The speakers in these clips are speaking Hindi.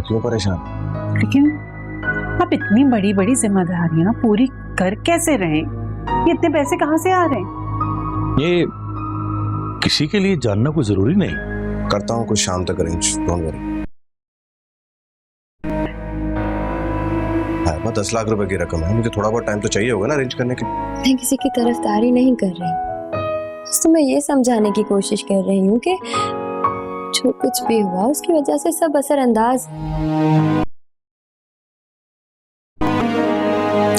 क्यों परेशान? लेकिन आप इतनी बड़ी बड़ी जिम्मेदारियां पूरी कर कैसे रहे? ये इतने पैसे कहाँ से आ रहे हैं? ये किसी के लिए जानना कोई जरूरी नहीं। करता हूँ कुछ शाम तक अरेंज, डोंट वरी। 10 लाख रुपए की रकम है, मुझे थोड़ा बहुत टाइम तो चाहिए होगा ना अरेंज करने के लिए। मैं किसी की तरफदारी नहीं कर रही, बस तो मैं ये समझाने की कोशिश कर रही हूँ कि जो कुछ भी हुआ उसकी वजह से सब असरअंदाज।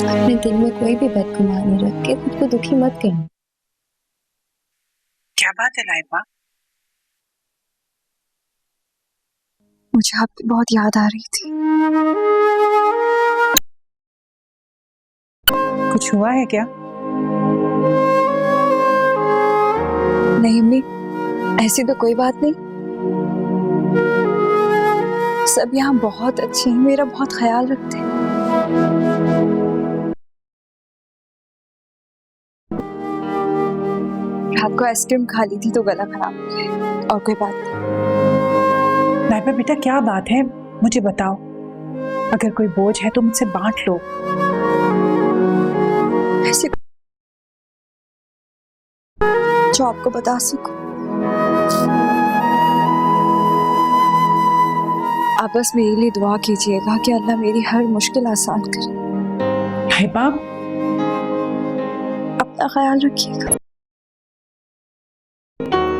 अपने दिल में कोई भी बदगुमानी रख के खुद को दुखी मत करना। क्या बात है लाइबा? मुझे आपकी बहुत याद आ रही थी। कुछ हुआ है क्या? नहीं अम्मी, ऐसी तो कोई बात नहीं। सब यहाँ बहुत अच्छे हैं, मेरा बहुत ख्याल रखते हैं। रात को आइसक्रीम खा ली थी तो गला खराब हो गया, और कोई बात नहीं। लाइबा बेटा क्या बात है, मुझे बताओ। अगर कोई बोझ है तो मुझसे बांट लो। ऐसी जो आपको बता सकूं। आप बस मेरे लिए दुआ कीजिएगा कि अल्लाह मेरी हर मुश्किल आसान करे। लाइबा अपना ख्याल रखिएगा।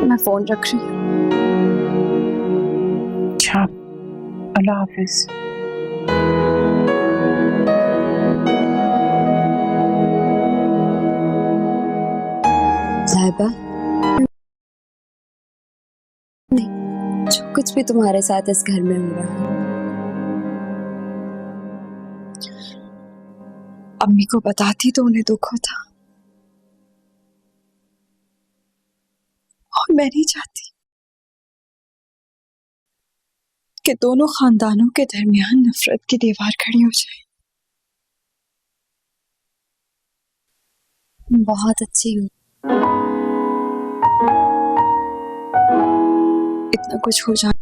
मैं फोन रख रही हूँ। अच्छा, अल्लाह हाफिज। साहिबा, नहीं, जो कुछ भी तुम्हारे साथ इस घर में हो रहा है, अम्मी को बताती तो उन्हें दुख होता, और मैं नहीं चाहती कि दोनों खानदानों के दरमियान नफरत की दीवार खड़ी हो जाए। बहुत अच्छी हूँ, इतना कुछ हो जाना।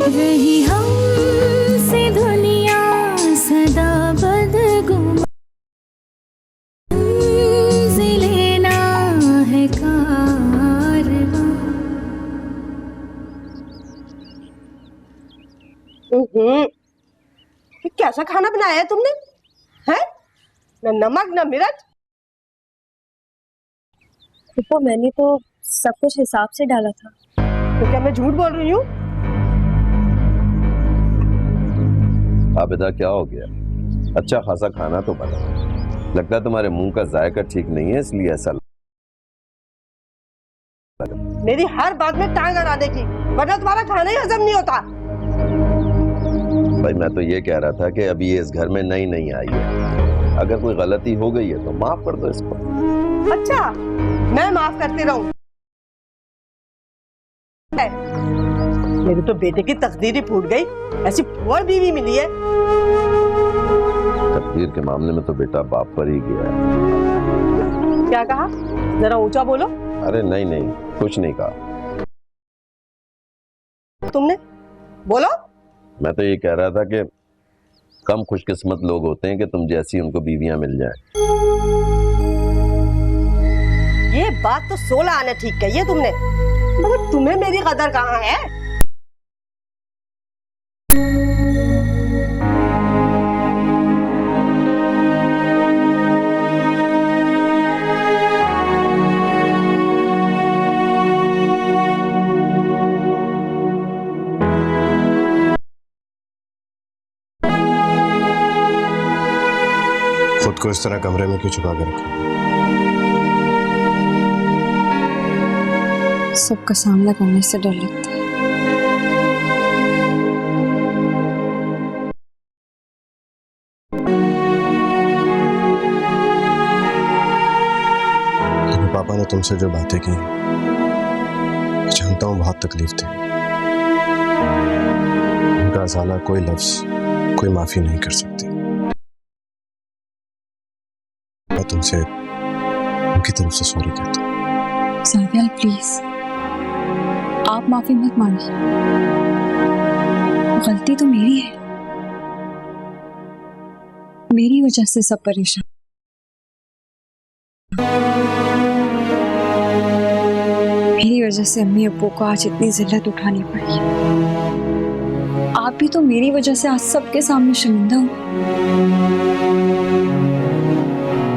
रही हमसे दुनिया सदा बदगुमान, लेना है कारवां। कैसा खाना बनाया है तुमने? है न नमक न मिर्च। तो मैंने तो सब कुछ हिसाब से डाला था। तो क्या मैं झूठ बोल रही हूँ? आबिदा क्या हो गया? अच्छा खासा खाना तो बना, लगता है तुम्हारे मुंह का जायका ठीक नहीं है इसलिए ऐसा लगा। मेरी हर बात में टांग अड़ाने की, वरना तुम्हारा खाना ही हजम नहीं होता। भाई मैं तो ये कह रहा था कि अभी ये इस घर में नई नई आई है, अगर कोई गलती हो गई है तो माफ कर दो इसको। अच्छा, मैं माफ करती रहूं? मेरी तो बेटे की तकदीर ही फूट गई, ऐसी और बीवी मिली है। तकदीर के मामले में तो बेटा बाप पर ही गया है। क्या कहा? जरा ऊंचा बोलो। अरे नहीं नहीं, कुछ नहीं कहा। तुमने बोलो। मैं तो ये कह रहा था कि कम खुशकिस्मत लोग होते हैं कि तुम जैसी उनको बीवियां मिल जाएं। ये बात तो 16 आने ठीक कही है तुमने, मगर तुम्हें मेरी कदर कहाँ है? खुद को इस तरह कमरे में क्यों छुपा कर रखा? सबका सामना करने से डर लगता है। पापा ने तुमसे जो बातें की, जानता हूँ बहुत तकलीफ थी। उनका अज़ाला कोई लफ्ज, कोई माफी नहीं कर सकती। उनसे उनकी तरफ से सॉरी कहता। साहिल प्लीज, आप माफी मत मांगिए, गलती तो मेरी है, मेरी वजह से सब परेशान। मेरी वजह से अम्मी अब्बू को आज इतनी जिल्लत उठानी पड़ी। आप भी तो मेरी वजह से आज सबके सामने शर्मिंदा हो।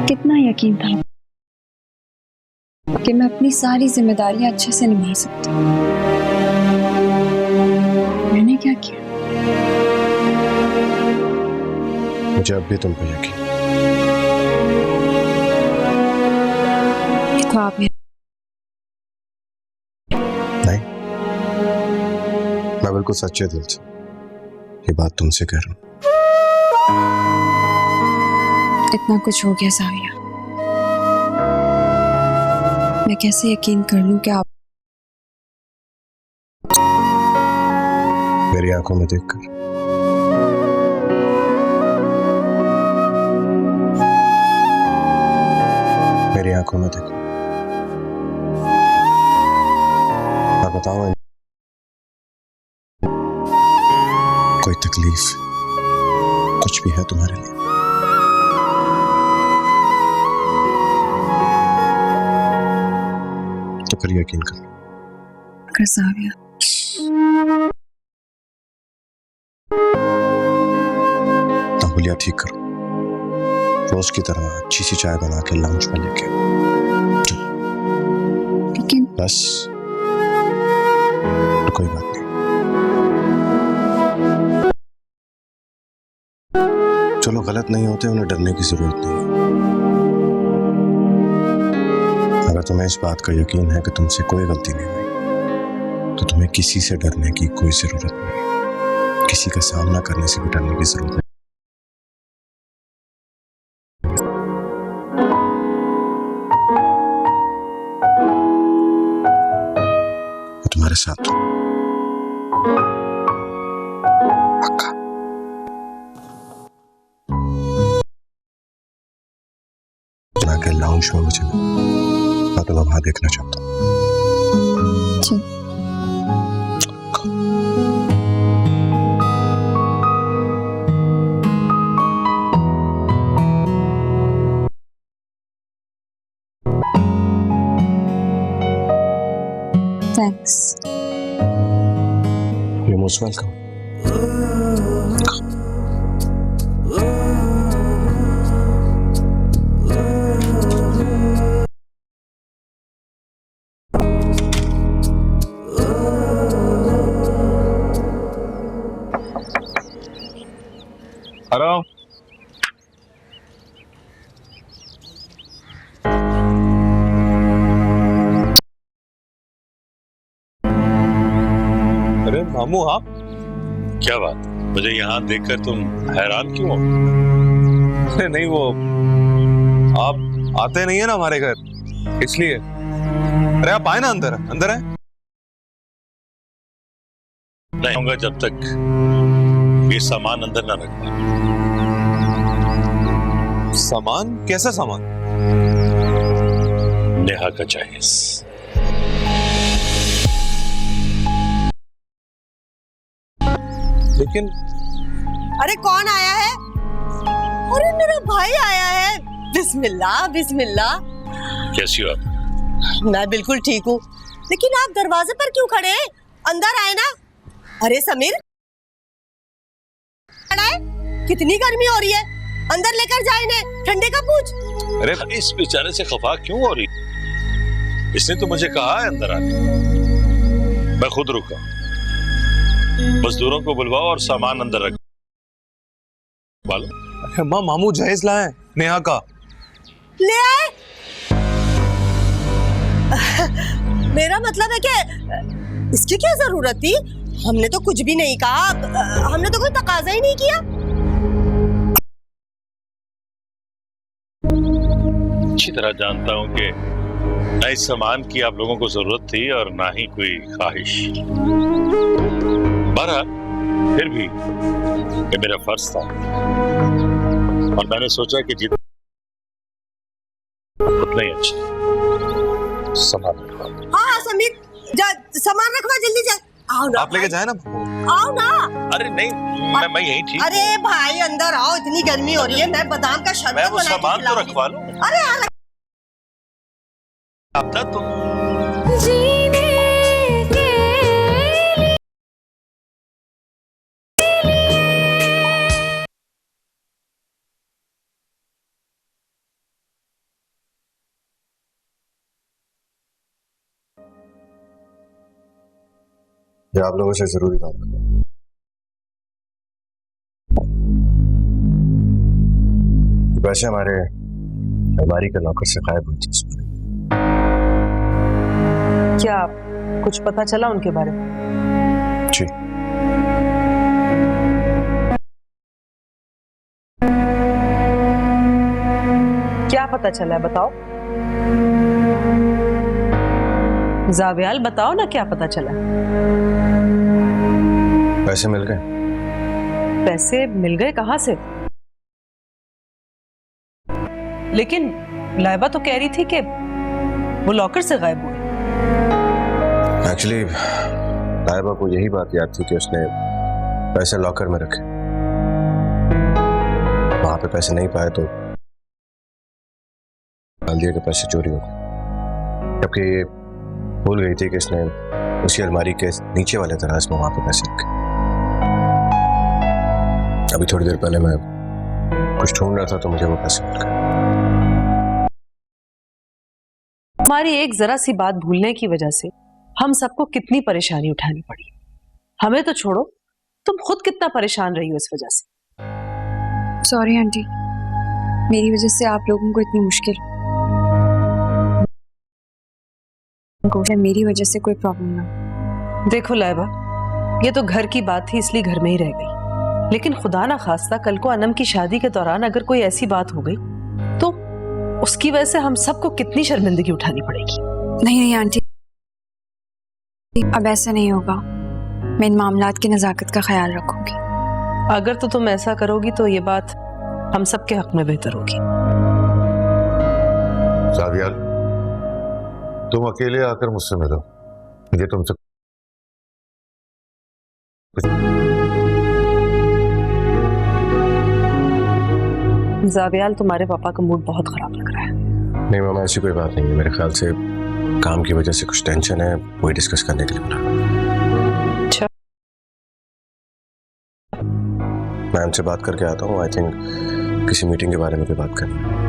कितना यकीन था कि मैं अपनी सारी जिम्मेदारियां अच्छे से निभा सकती हूँ। मैंने क्या किया? मुझे अब भी तुम पे यकीन। देखो आप मेरे नहीं, मैं बिल्कुल सच्चे दिल से ये बात तुमसे कह रहा हूँ। इतना कुछ हो गया साविया, मैं कैसे यकीन कर लूं कि आप मेरी आंखों में देखकर। मेरी आंखों में देखो और बताओ, कोई तकलीफ कुछ भी है तुम्हारे लिए? तो फिर यकीन करो। कर साविया, तहुलिया ठीक करो, रोज की तरह अच्छी सी चाय बना के लाउंज में लेके लेकिन बस। तो कोई बात नहीं, चलो गलत नहीं होते, उन्हें डरने की जरूरत नहीं है। अगर तुम्हें इस बात का यकीन है कि तुमसे कोई गलती नहीं हुई, तो तुम्हें किसी से डरने की कोई जरूरत नहीं, किसी का सामना करने से भी डरने की जरूरत नहीं। मैं तुम्हारे साथ हूं, पक्का। जाके लाउंज में मुझे मैं तुम्हें वहां देखना चाहता हूँ। Thanks. You're most welcome. Hello, अरे मामू आप? क्या बात? मुझे यहाँ देखकर तुम हैरान क्यों हो? अरे नहीं, वो आप आते नहीं है ना हमारे घर, इसलिए। अरे आप आए ना, अंदर अंदर है। नहीं होगा जब तक ये सामान अंदर ना रखना। सामान? कैसा सामान? नेहा का चाहिए। लेकिन अरे कौन आया है? अरे मेरा भाई आया है। बिस्मिल्लाह बिस्मिल्लाह। कैसी हो आप? मैं बिल्कुल ठीक हूँ, लेकिन आप दरवाजे पर क्यों खड़े हैं? अंदर आए ना। अरे समीर, कितनी गर्मी हो रही है, अंदर लेकर जाए इन्हें, ठंडे का पूछ। अरे इस बेचारे से खफा क्यों हो रही? इसने तो मुझे कहा है अंदर आने। मैं खुद रुका। मजदूरों को बुलवाओ और सामान अंदर रखो। अरे माँ, मामू जहेज लाए नेहा का। ले आए? मेरा मतलब है कि इसकी क्या जरूरत थी? हमने तो कुछ भी नहीं कहा, हमने तो कोई तकाजा ही नहीं किया। अच्छी तरह जानता हूं कि न इस सामान की आप लोगों को जरूरत थी और ना ही कोई ख्वाहिश। बहरहाल फिर भी ये मेरा फर्ज था और मैंने सोचा कि संभाल। हाँ समीर, जा सामान रखवा जल्दी जा। आओ ना आप लेके जाए ना। आओ ना। अरे नहीं, मैं यही ठीक। अरे भाई अंदर आओ, इतनी गर्मी हो रही है, मैं बादाम का मैं शरबत वो बना के सामान तो खिलाऊंगी। रखवा लूं। अरे यार अब तक तुम जीने के ये आप लोगों से जरूरी बात है। वैसे हमारे अलमारी के लॉकर से गायब हुई थी। क्या कुछ पता चला उनके बारे में? जी, क्या पता चला है बताओ। जावियाल बताओ ना, क्या पता चला? पैसे मिल गए। पैसे मिल गए कहां से? लेकिन लाइबा तो कह रही थी कि वो लॉकर से गायब हुए। एक्चुअली लाइबा को यही बात याद थी कि उसने पैसे लॉकर में रखे, वहां पे पैसे नहीं पाए तो डाल दिया कि पैसे चोरी हो गए, जबकि ये भूल गई थी कि इसने उसी अलमारी के नीचे वाले दराज में वहां पे पैसे रखे। अभी थोड़ी देर पहले मैं कुछ ढूंढ रहा था तो मुझे वो पैसे मिल गए। हमारी एक जरा सी बात भूलने की वजह से हम सबको कितनी परेशानी उठानी पड़ी। हमें तो छोड़ो, तुम खुद कितना परेशान रही हो इस वजह से। सॉरी आंटी, मेरी वजह से आप लोगों को इतनी मुश्किल। मेरी वजह से कोई प्रॉब्लम ना। देखो लाइबा, ये तो घर की बात थी इसलिए घर में ही रह गई, लेकिन खुदा ना खास्ता कल को अनम की शादी के दौरान अगर कोई ऐसी बात हो गई तो उसकी वजह से हम सबको कितनी शर्मिंदगी उठानी पड़ेगी। नहीं नहीं आंटी, अब ऐसा नहीं होगा। मैं इन मामलात की नज़ाकत का ख्याल रखूंगी। अगर तो तुम ऐसा करोगी तो ये बात हम सबके हक में बेहतर होगी। जावियाल, तुम अकेले आकर मुझसे मिलो, मुझे तुमसे जावियाल, तुम्हारे पापा का मूड बहुत खराब लग रहा है। नहीं मामा, ऐसी कोई बात नहीं है। मेरे ख्याल से काम की वजह से कुछ टेंशन है, वही डिस्कस करने के लिए बुला। अच्छा, मैं उनसे बात करके आता हूँ। आई थिंक किसी मीटिंग के बारे में कोई बात करनी है।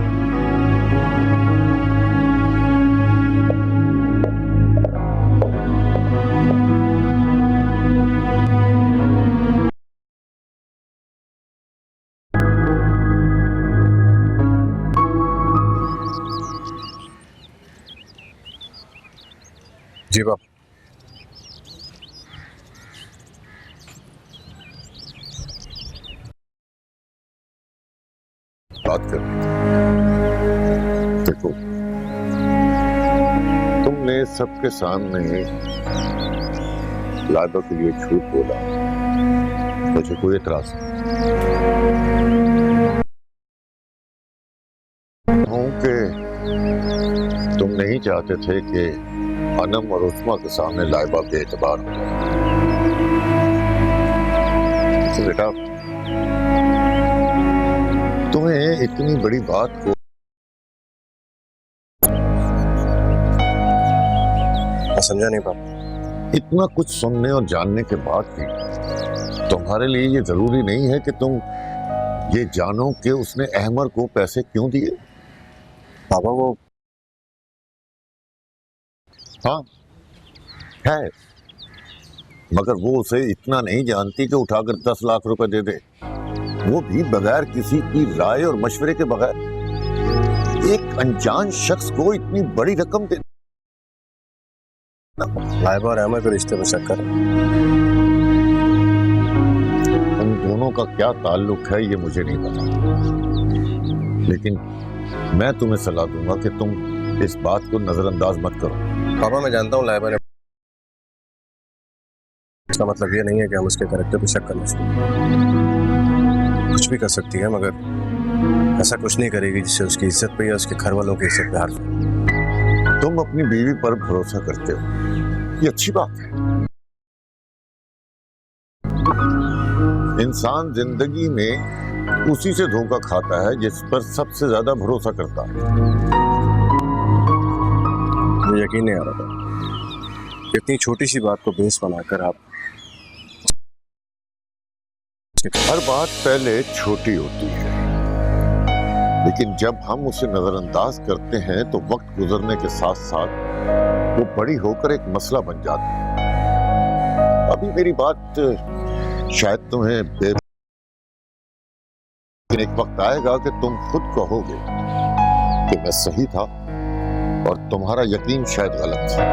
जी बाप, बात कर। देखो, तुमने सबके सामने लाइबा के लिए झूठ बोला, मुझे कोई एतराज नहीं कि तुम नहीं चाहते थे कि अनम और उस्मा के सामने लाइबा पे एतबार हो जाए। तो बेटा, तुम्हें इतनी बड़ी बात को मैं समझा नहीं पापा। इतना कुछ सुनने और जानने के बाद भी तुम्हारे लिए ये जरूरी नहीं है कि तुम ये जानो कि उसने अहमर को पैसे क्यों दिए। पापा वो हाँ है, मगर वो उसे इतना नहीं जानती कि उठाकर 10 लाख रुपए दे दे, वो भी बगैर किसी की राय और मशवरे के बगैर एक अनजान शख्स को इतनी बड़ी रकम दे। लाइबा और अहमद के रिश्ते में शक कर। उन दोनों का क्या ताल्लुक है ये मुझे नहीं पता, लेकिन मैं तुम्हें सलाह दूंगा कि तुम इस बात को नजरअंदाज मत करो। पापा मैं जानता हूँ लाइबा ने, इसका मतलब ये नहीं है कि हम उसके कैरेक्टर पे शक करना शुरू करें। कुछ भी कर सकती है, मगर ऐसा कुछ नहीं करेगी जिससे उसकी इज्जत पे या उसके घर वालों की इज्जत पे हार्म। तुम अपनी बीवी पर भरोसा करते हो, ये अच्छी बात है। इंसान जिंदगी में उसी से धोखा खाता है जिस पर सबसे ज्यादा भरोसा करता है। मुझे यकीन नहीं आ रहा था इतनी छोटी सी बात को बेस बनाकर आप। हर बात पहले छोटी होती है, लेकिन जब हम उसे नजरअंदाज करते हैं तो वक्त गुजरने के साथ साथ वो बड़ी होकर एक मसला बन जाती है। अभी मेरी बात शायद तुम्हें लेकिन एक वक्त आएगा कि तुम खुद कहोगे कि मैं सही था और तुम्हारा यकीन शायद गलत था।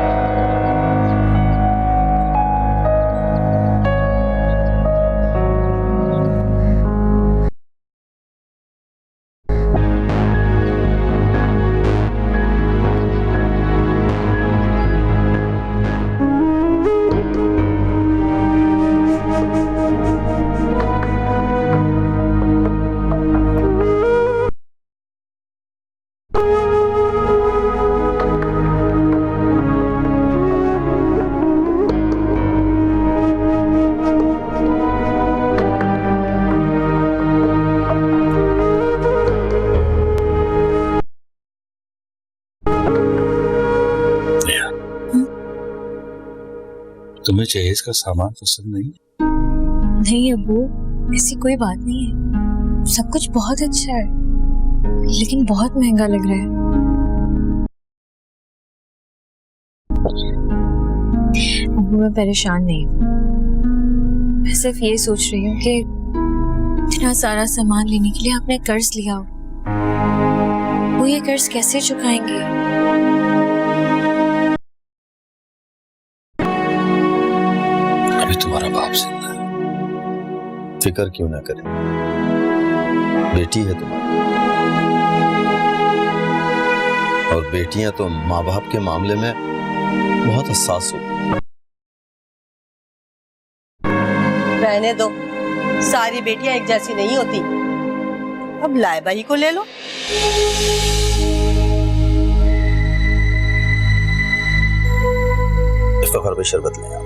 तुम्हें जहेज का सामान पसंद नहीं? नहीं अब्बू, ऐसी कोई बात नहीं है। सब कुछ बहुत अच्छा है, लेकिन बहुत महंगा लग रहा है। अब्बू मैं परेशान नहीं हूँ, मैं सिर्फ ये सोच रही हूँ कि इतना सारा सामान लेने के लिए आपने कर्ज लिया हो, वो ये कर्ज कैसे चुकाएंगे? अभी तुम्हारा बाप जिंदा है, फिक्र क्यों ना करें, बेटी है तुम्हारी, और बेटियां तो माँ बाप के मामले में बहुत हसास होती हैं। रहने दो, सारी बेटियां एक जैसी नहीं होती। अब लाइबा ही को ले लो। इफ्तार में शरबत ले आओ।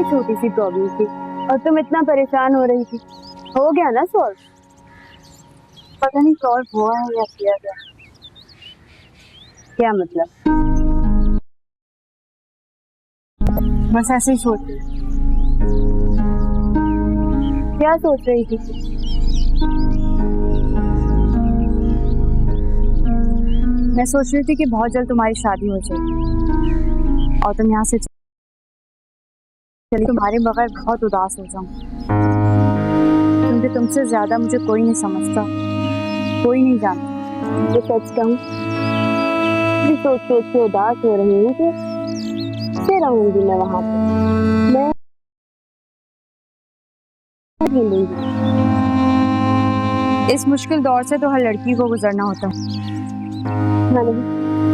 छोटी सी प्रॉब्लम थी और तुम इतना परेशान हो रही थी। हो गया ना सॉल्व? पता नहीं सॉल्व हुआ है या किया गया। क्या मतलब? बस ऐसे ही सोच रही। क्या सोच रही थी? मैं सोच रही थी कि बहुत जल्द तुम्हारी शादी हो जाएगी और तुम यहाँ से चलिए, तुम्हारे बगैर बहुत उदास हो जाऊं, क्योंकि तुमसे ज्यादा मुझे कोई नहीं समझता, कोई नहीं जानता। तो सच कहूं, सोच सोच के उदास हो रही हूँ कि कैसे रहूंगी मैं वहां पे। मैं इस मुश्किल दौर से तो हर लड़की को गुजरना होता है।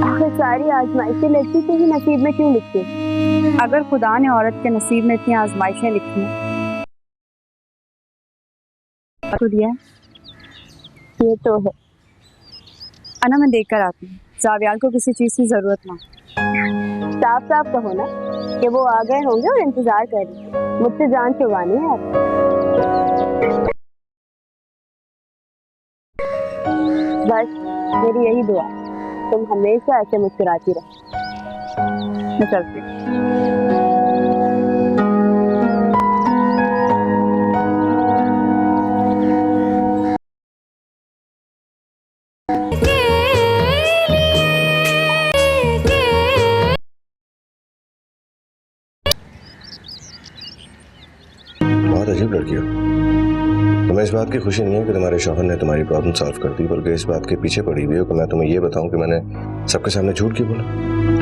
आखिर सारी आजमाइशें लड़की के ही नसीब में क्यों लिखी? अगर खुदा ने औरत के नसीब में इतनी आजमाइशें लिखी तो दिया है, ये तो है। अना मैं देख कर आती हूँ, जावियाल को किसी चीज की जरूरत ना। साफ साफ कहो ना कि वो आ गए होंगे और इंतजार कर रही है। मुझसे जान छुड़वानी है आप। बस मेरी यही दुआ, तुम हमेशा ऐसे मुस्कुराती रहो। मैं चलती हूँ। बहुत अजीब लड़की हो। तुम्हें इस बात की खुशी नहीं है कि तुम्हारे शौहर ने तुम्हारी प्रॉब्लम सॉल्व कर दी, बल्कि इस बात के पीछे पड़ी हुई हो कि मैं तुम्हें ये बताऊं कि मैंने सबके सामने झूठ क्यों बोला।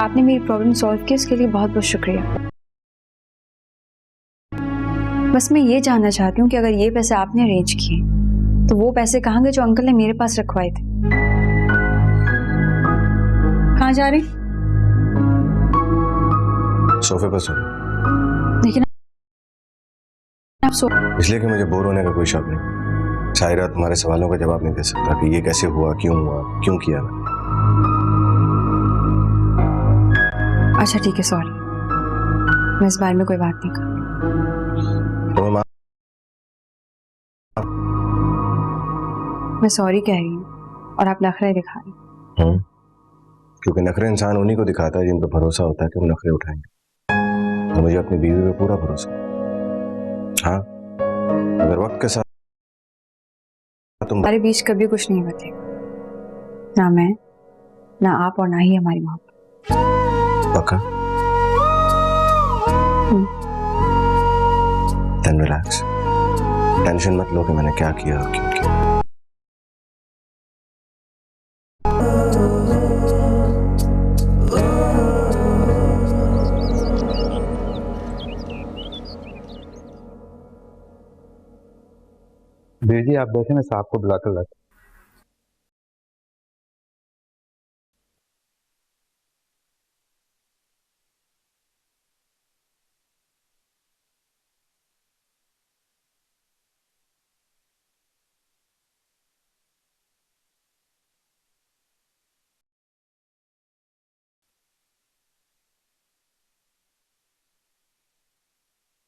आपने मेरी प्रॉब्लम सॉल्व की, इसके लिए बहुत बहुत शुक्रिया। बस मैं ये जानना चाहती हूँ कि अगर ये पैसे आपने अरेंज किए तो वो पैसे कहाँ गए जो अंकल ने मेरे पास रखवाए थे? कहाँ जा रहे? सोफे पर सो। लेकिन आप सो। इसलिए कि मुझे बोर होने का कोई शौक नहीं। सारी रात तुम्हारे सवालों का जवाब नहीं दे सकता कि ये कैसे हुआ, क्यों किया। अच्छा ठीक है, सॉरी, मैं इस बारे में कोई बात नहीं करूँगी। तो मैं सॉरी कह रही हूँ और आप नखरे दिखा रही हैं। क्योंकि नखरे इंसान उन्हीं को दिखाता है जिन पर भरोसा होता है कि वो नखरे उठाएंगे। तो मुझे अपनी बीवी पे पूरा भरोसा। हाँ, अगर वक्त के साथ हमारे बीच कभी कुछ नहीं बचेगा, ना मैं, ना आप और ना ही हमारी मोहब्बत। पक्का? Then relax. टेंशन मत लो कि मैंने क्या किया और क्यों किया। भेजिए, आप बैठे, मैं साहब को बुलाकर लाता।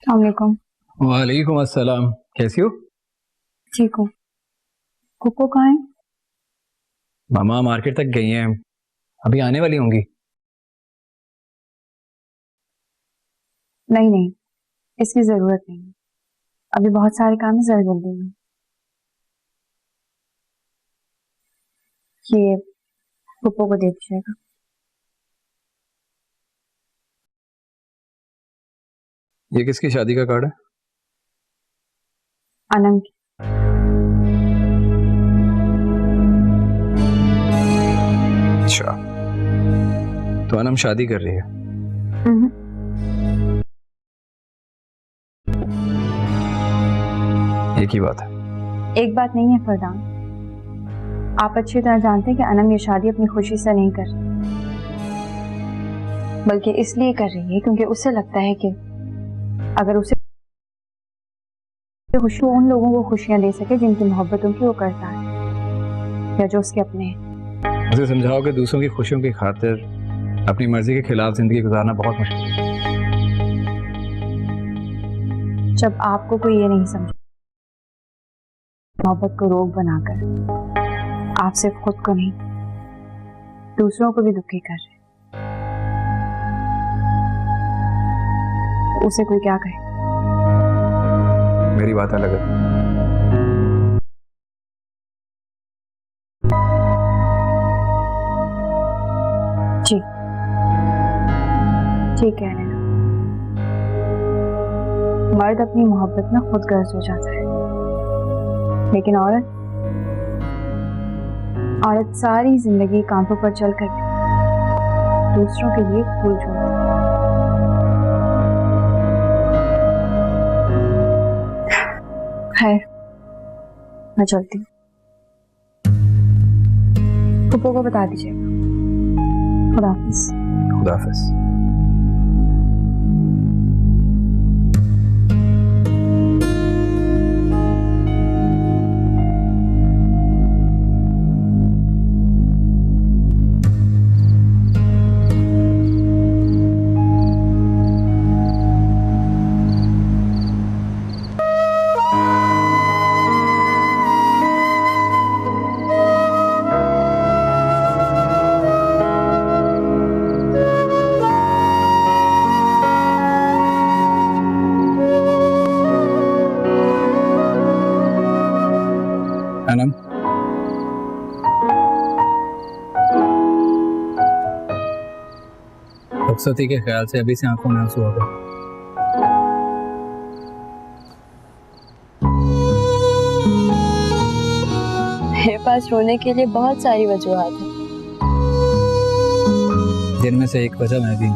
अस्सलामुअलैकुम। वालेकुम अस्सलाम, कैसी हो? ठीक हो? कुको कहाँ है? मामा मार्केट तक गई हैं, अभी आने वाली होंगी। नहीं नहीं, इसकी जरूरत नहीं, अभी बहुत सारे काम है, जरा जल्दी में। ये कुको को दे दीजिएगा। ये किसकी शादी का कार्ड है? अनम की। अच्छा, तो अनम शादी कर रही है? एक ही बात है। एक बात नहीं है फरदान, आप अच्छी तरह जानते हैं कि अनम ये शादी अपनी खुशी से नहीं कर रही, बल्कि इसलिए कर रही है क्योंकि उसे लगता है कि अगर उसे खुशी, उन लोगों को खुशियां दे सके जिनकी मोहब्बतों की वो करता है या जो उसके अपने हैं। उसे समझाओ कि दूसरों की खुशियों की खातिर अपनी मर्जी के खिलाफ जिंदगी गुजारना बहुत मुश्किल है। जब आपको कोई ये नहीं समझे, मोहब्बत को रोग बनाकर आप सिर्फ खुद को नहीं दूसरों को भी दुखी कर रहे, तो उसे कोई क्या कहे? मेरी बात अलग है। जी ठीक कह रहे हैं। मर्द अपनी मोहब्बत में खुद गर्ज हो जाता है, लेकिन औरत सारी जिंदगी कांधों पर चल कर दूसरों के लिए फूल छोड़ती है। खैर, मैं चलती हूँ, पुप्पो को बता दीजिएगा। खुदा हाफिज। खुदा हाफिज। अनम, रुखसती के ख्याल से अभी से आंखों में आंसू आ गए। मेरे पास रोने के लिए बहुत सारी वजूहात हैं। जिनमें से एक वजह मैं भी।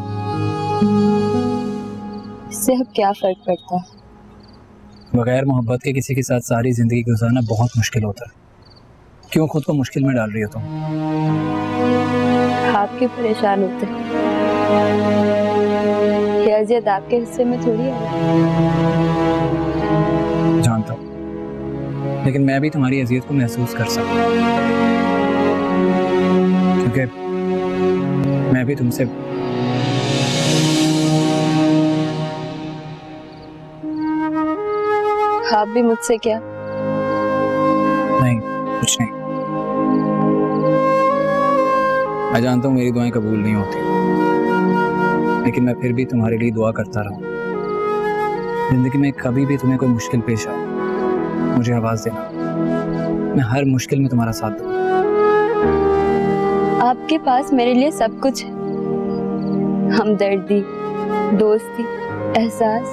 इससे अब क्या फर्क पड़ता है? बगैर मोहब्बत के किसी के साथ सारी जिंदगी गुजारना बहुत मुश्किल होता है। क्यों खुद को मुश्किल में डाल रही हो तुम? आप क्यों परेशान होते हैं? ये अजियत आपके हिस्से में थोड़ी है। जानता हूँ, लेकिन मैं भी तुम्हारी अजियत को महसूस कर सकता हूँ, क्योंकि मैं भी तुमसे आप भी मुझसे क्या? नहीं, कुछ नहीं। मैं जानता हूँ मेरी दुआएं कबूल नहीं होती, लेकिन मैं फिर भी तुम्हारे लिए दुआ करता रहूँ। जिंदगी में कभी भी तुम्हें कोई मुश्किल पेश आए, मुझे आवाज देना, मैं हर मुश्किल में तुम्हारा साथ दूंगा। आपके पास मेरे लिए सब कुछ है, हमदर्दी, दोस्ती, एहसास।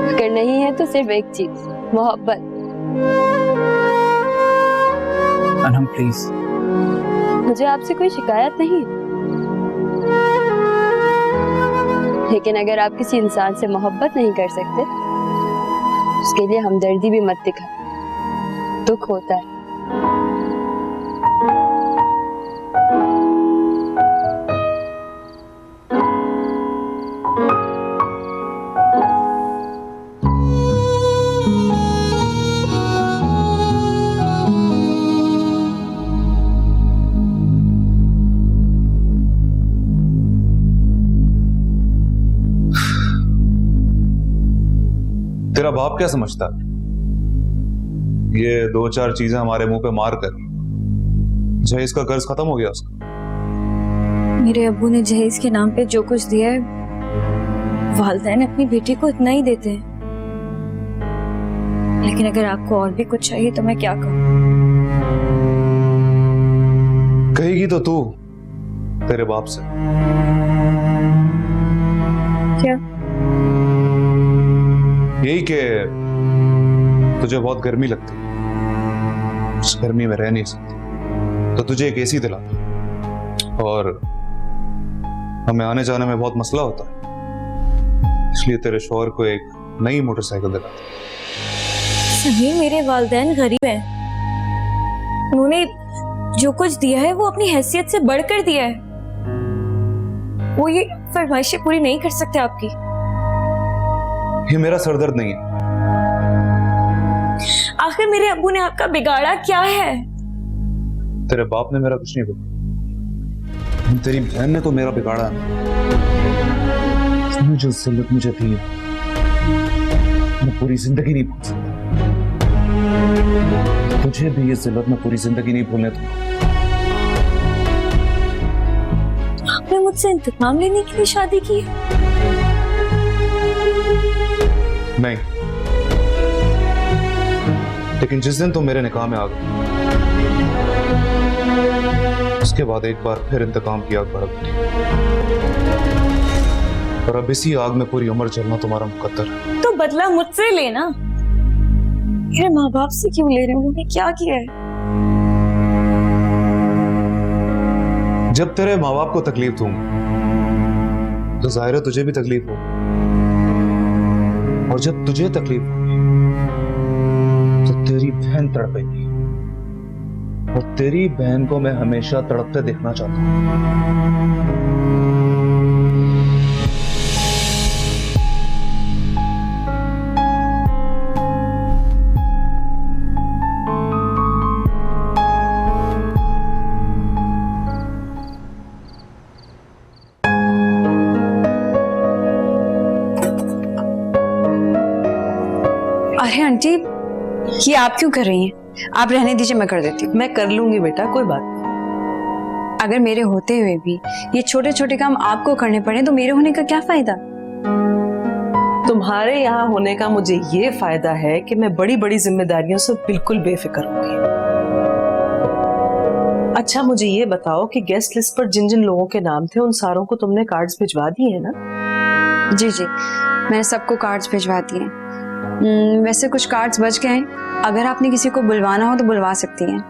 अगर नहीं है तो सिर्फ एक चीज, मोहब्बत। अनहम प्लीज। मुझे आपसे कोई शिकायत नहीं, लेकिन अगर आप किसी इंसान से मोहब्बत नहीं कर सकते, उसके लिए हमदर्दी भी मत दिखा। दुख होता है। तेरा बाप क्या समझता है? ये 2-4 चीजें हमारे मुंह पे मार कर जहेज का कर्ज खत्म हो गया उसका। मेरे अब्बू ने जहेज के नाम पे जो कुछ दिया है, वालिदैन अपनी बेटी को इतना ही देते हैं। लेकिन अगर आपको और भी कुछ चाहिए तो मैं क्या कहूँ? कहेगी तो तू तेरे बाप से। क्या? यही कि तुझे बहुत गर्मी लगती है, उस गर्मी में रह नहीं सकती, तो तुझे एक एसी दिला, और हमें आने जाने में बहुत मसला होता है, इसलिए तेरे शौहर को एक नई मोटरसाइकिल दिला। सभी मेरे वालिदैन गरीब हैं। उन्होंने जो कुछ दिया है वो अपनी हैसियत से बढ़कर दिया है। वो ये फरमाइशें पूरी नहीं कर सकते आपकी। ये मेरा सरदर्द नहीं है। आखिर मेरे अब्बू ने आपका बिगाड़ा क्या है? तेरे बाप ने मेरा कुछ नहीं बिगाड़ा, तेरी बहन ने तो मेरा बिगाड़ा है। उसने जो जिल्लत मुझे दी है, मैं पूरी जिंदगी नहीं भूल सकता। तुझे भी ये जिल्लत मैं पूरी जिंदगी नहीं भूलने दूंगा। आपने मुझसे इंतकाम लेने के लिए शादी की है? नहीं, लेकिन जिस दिन तुम मेरे निकाह में आ गए, उसके बाद एक बार फिर इंतकाम की आग भड़क उठी, और अब इसी आग में पूरी उम्र जलना तुम्हारा मुकद्दर है। तो बदला मुझसे लेना। मेरे माँ बाप से क्यों ले रहे हो? उन्होंने क्या किया है? जब तेरे माँ बाप को तकलीफ दूंगा तो जाहिर है तुझे भी तकलीफ हो, और जब तुझे तकलीफ होगी तो तेरी बहन तड़पेगी, और तेरी बहन को मैं हमेशा तड़पते देखना चाहता हूं। अरे आंटी, ये आप क्यों कर रही हैं? आप रहने दीजिए, मैं कर देती हूँ। मैं कर लूंगी बेटा, कोई बात नहीं। अगर मेरे होते हुए भी ये छोटे छोटे काम आपको करने पड़े तो मेरे होने का क्या फायदा? तुम्हारे यहाँ होने का मुझे ये फायदा है कि मैं बड़ी बड़ी जिम्मेदारियों से बिल्कुल बेफिक्र होंगी। अच्छा, मुझे ये बताओ कि गेस्ट लिस्ट पर जिन जिन लोगों के नाम थे उन सारों को तुमने कार्ड्स भिजवा दिए हैं ना? जी जी, मैंने सबको कार्ड्स भिजवा दिए हैं। वैसे कुछ कार्ड्स बच गए हैं, अगर आपने किसी को बुलवाना हो तो बुलवा सकती हैं।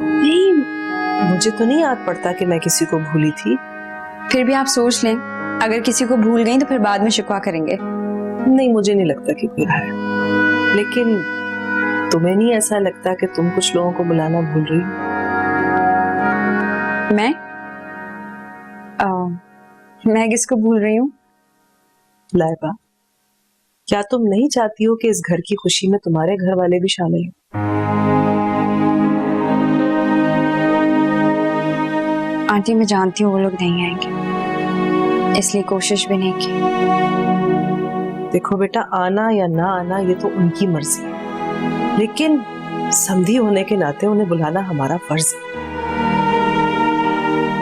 नहीं, मुझे तो नहीं याद पड़ता कि मैं किसी को भूली थी। फिर भी आप सोच लें, अगर किसी को भूल गई तो फिर बाद में शिकवा करेंगे। नहीं, मुझे नहीं लगता कि कोई है। लेकिन तुम्हें नहीं ऐसा लगता कि तुम कुछ लोगों को बुलाना भूल रही हो? मैं किसको भूल रही हूँ? लाइबा, क्या तुम नहीं चाहती हो कि इस घर की खुशी में तुम्हारे घर वाले भी शामिल हो? आंटी मैं जानती हूँ वो लोग नहीं आएंगे, इसलिए कोशिश भी नहीं की। देखो बेटा, आना या ना आना ये तो उनकी मर्जी है, लेकिन समधी होने के नाते उन्हें बुलाना हमारा फर्ज है।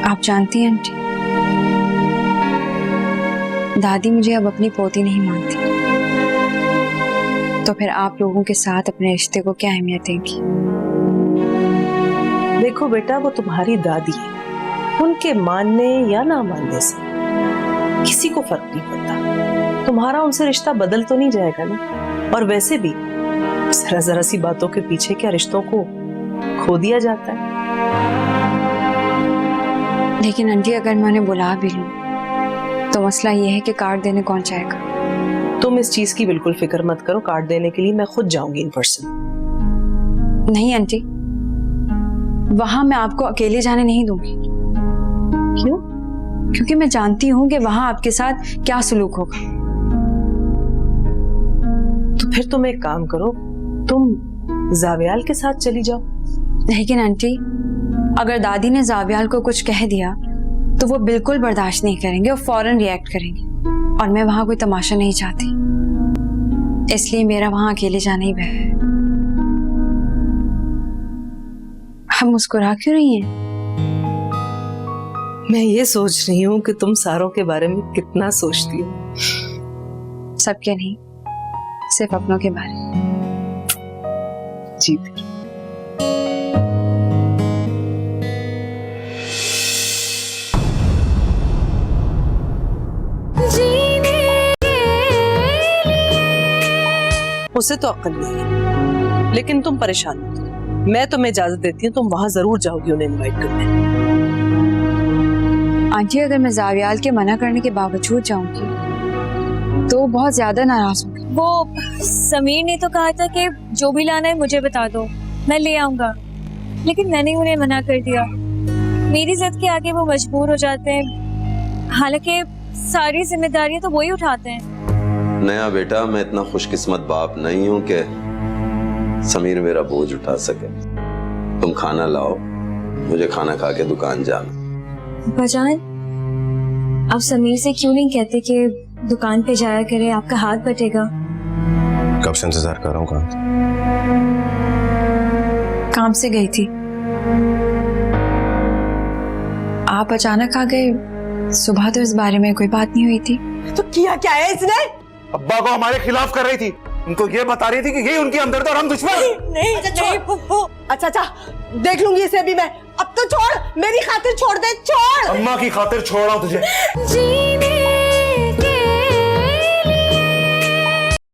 आप जानती हैं आंटी, दादी मुझे अब अपनी पोती नहीं मानती, तो फिर आप लोगों के साथ अपने रिश्ते को क्या अहमियत देंगी? देखो बेटा, वो तुम्हारी दादी है, उनके मानने या ना मानने से किसी को फर्क नहीं पड़ता। तुम्हारा उनसे रिश्ता बदल तो नहीं जाएगा ना। और वैसे भी जरा जरा सी बातों के पीछे क्या रिश्तों को खो दिया जाता है? लेकिन आंटी अगर मैं उन्हें बुला भी लूं तो मसला ये है कि कार्ड देने कौन जाएगा? तुम इस चीज की बिल्कुल फिक्र मत करो, कार्ड देने के लिए मैं खुद जाऊंगी इन पर्सन। नहीं आंटी, वहां मैं आपको अकेले जाने नहीं दूंगी। क्यों? क्योंकि मैं जानती हूँ कि वहां आपके साथ क्या सलूक होगा। तो फिर तुम एक काम करो, तुम जावियाल के साथ चली जाओ। लेकिन आंटी, अगर दादी ने जावियाल को कुछ कह दिया तो वो बिल्कुल बर्दाश्त नहीं करेंगे और फौरन रिएक्ट करेंगे, और मैं वहां कोई तमाशा नहीं चाहती, इसलिए मेरा वहां अकेले जाना ही बेहतर है। हम मुस्कुरा क्यों रही हैं? मैं ये सोच रही हूँ कि तुम सारों के बारे में कितना सोचती हो। सबके नहीं, सिर्फ अपनों के बारे में। जी उसे तो अक्ल नहीं है, लेकिन तुम परेशान मत हो, मैं तुम्हें इजाजत देती हूँ, तुम वहां जरूर जाओगी उन्हें इनवाइट करने। आंटी अगर मैं जावियाल के मना करने के बावजूद जाऊंगी तो वो बहुत ज्यादा नाराज होंगे। वो समीर ने तो कहा था कि जो भी लाना है मुझे बता दो, मैं ले आऊंगा, लेकिन मैंने उन्हें मना कर दिया। मेरी जिद के आगे वो मजबूर हो जाते हैं, हालांकि सारी जिम्मेदारियां तो वही उठाते हैं। नया बेटा, मैं इतना खुशकिस्मत बाप नहीं हूं कि समीर मेरा बोझ उठा सके। तुम खाना लाओ, मुझे खाना खा के दुकान जाना। बजान, आप समीर से क्यों नहीं कहते कि दुकान पे जाया करे, आपका हाथ बटेगा। कब से इंतजार कर रहा हूँ। काम से गई थी, आप अचानक आ गए। सुबह तो इस बारे में कोई बात नहीं हुई थी। तो किया क्या है इसने? अब्बा को हमारे खिलाफ कर रही थी, उनको ये बता रही थी कि ये उनकी हमदर्द और हम दुश्मन। नहीं, अच्छा देख लूंगी इसे भी मैं। अब तो छोड़, मेरी खातिर छोड़ दे, छोड़। अम्मा की खातिर छोड़ रहा हूं तुझे। जी